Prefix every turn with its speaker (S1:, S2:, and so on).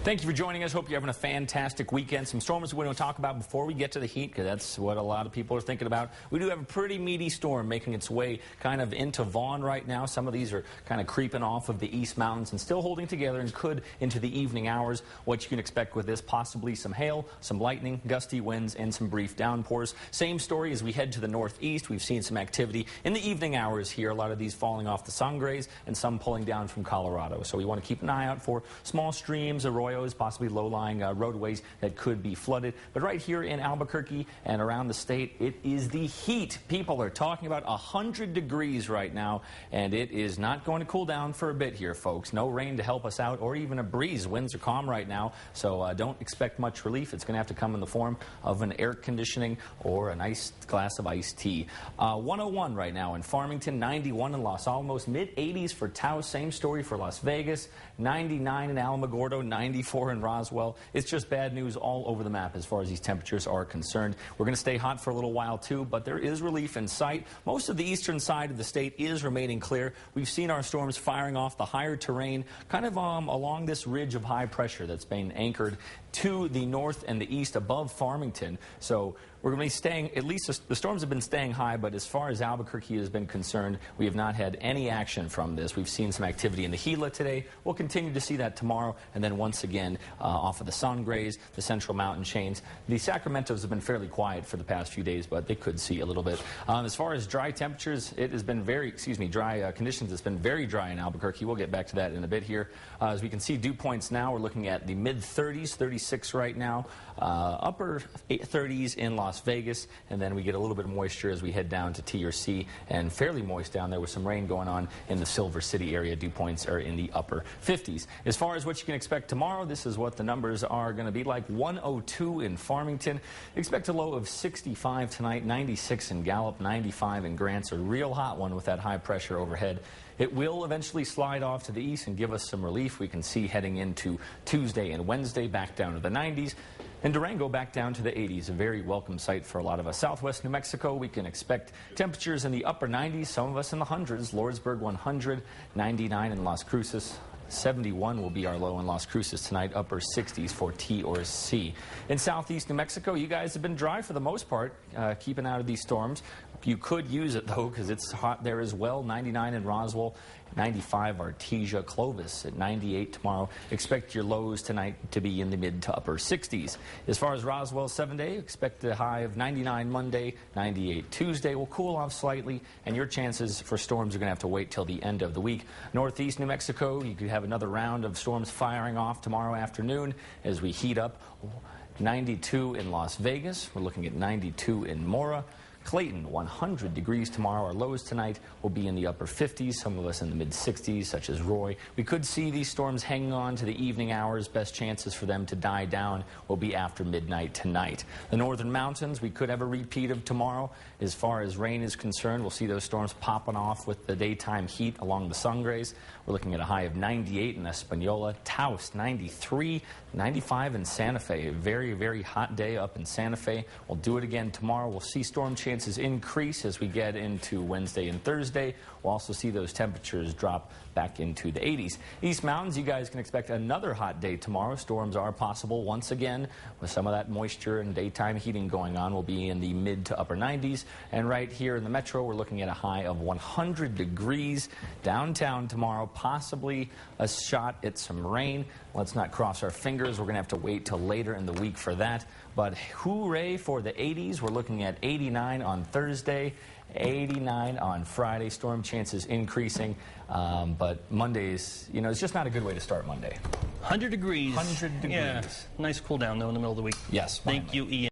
S1: Thank you for joining us. Hope you're having a fantastic weekend. Some storms we want to talk about before we get to the heat, because that's what a lot of people are thinking about. We do have a pretty meaty storm making its way kind of into Vaughan right now. Some of these are kind of creeping off of the East Mountains and still holding together and could into the evening hours. What you can expect with this, possibly some hail, some lightning, gusty winds, and some brief downpours. Same story as we head to the northeast. We've seen some activity in the evening hours here. A lot of these falling off the Sangres and some pulling down from Colorado. So we want to keep an eye out for small streams, arroyos, possibly low-lying roadways that could be flooded. But right here in Albuquerque and around the state, it is the heat. People are talking about 100 degrees right now, and it is not going to cool down for a bit here, folks. No rain to help us out or even a breeze. Winds are calm right now, so don't expect much relief. It's going to have to come in the form of an air conditioning or a nice glass of iced tea. 101 right now in Farmington, 91 in Los Alamos, mid-80s for Taos. Same story for Las Vegas, 99 in Alamogordo, 94 in Roswell. It's just bad news all over the map as far as these temperatures are concerned. We're going to stay hot for a little while too, but there is relief in sight. Most of the eastern side of the state is remaining clear. We've seen our storms firing off the higher terrain kind of along this ridge of high pressure that's been anchored to the north and the east above Farmington. So we're going to be staying, at least the storms have been staying high, but as far as Albuquerque has been concerned, we have not had any action from this. We've seen some activity in the Gila today. We'll continue to see that tomorrow, and then once again off of the Sangres, the Central Mountain chains. The Sacramentos have been fairly quiet for the past few days, but they could see a little bit. As far as dry temperatures, it has been dry conditions. It's been very dry in Albuquerque. We'll get back to that in a bit here. As we can see, dew points now, we're looking at the mid-30s, 36 right now, upper 30s in Las Vegas, and then we get a little bit of moisture as we head down to T or C, and fairly moist down there with some rain going on in the Silver City area. Dew points are in the upper 50s. As far as what you can expect tomorrow, this is what the numbers are going to be like. 102 in Farmington. Expect a low of 65 tonight, 96 in Gallup, 95 in Grant's, a real hot one with that high pressure overhead. It will eventually slide off to the east and give us some relief. We can see heading into Tuesday and Wednesday back down to the 90s. And Durango back down to the 80s, a very welcome sight for a lot of us. Southwest New Mexico, we can expect temperatures in the upper 90s, some of us in the hundreds. Lordsburg 100, 99 in Las Cruces. 71 will be our low in Las Cruces tonight, upper 60s for T or C. In southeast New Mexico, you guys have been dry for the most part, keeping out of these storms. You could use it, though, because it's hot there as well. 99 in Roswell, 95 Artesia, Clovis at 98 tomorrow. Expect your lows tonight to be in the mid to upper 60s. As far as Roswell 7-day, expect a high of 99 Monday, 98 Tuesday. Will cool off slightly, and your chances for storms are going to have to wait till the end of the week. Northeast New Mexico, you could have another round of storms firing off tomorrow afternoon as we heat up. 92 in Las Vegas. We're looking at 92 in Mora. Clayton, 100 degrees tomorrow. Our lows tonight will be in the upper 50s, some of us in the mid-60s, such as Roy. We could see these storms hanging on to the evening hours. Best chances for them to die down will be after midnight tonight. The northern mountains, we could have a repeat of tomorrow. As far as rain is concerned, we'll see those storms popping off with the daytime heat along the Sangres. We're looking at a high of 98 in Espanola. Taos, 93, 95 in Santa Fe. A very, very hot day up in Santa Fe. We'll do it again tomorrow. We'll see storm chances increase as we get into Wednesday and Thursday. We'll also see those temperatures drop back into the 80s. East Mountains, you guys can expect another hot day tomorrow. Storms are possible once again with some of that moisture and daytime heating going on. We'll be in the mid to upper 90s. And right here in the metro, we're looking at a high of 100 degrees. Downtown tomorrow, possibly a shot at some rain. Let's not cross our fingers. We're going to have to wait till later in the week for that. But hooray for the 80s. We're looking at 89 on Thursday, 89 on Friday. Storm chances increasing. But Mondays, you know, it's just not a good way to start Monday.
S2: 100 degrees.
S1: 100 degrees.
S2: Yeah. Nice cool down, though, in the middle of the week.
S1: Yes.
S2: Thank you, Ian.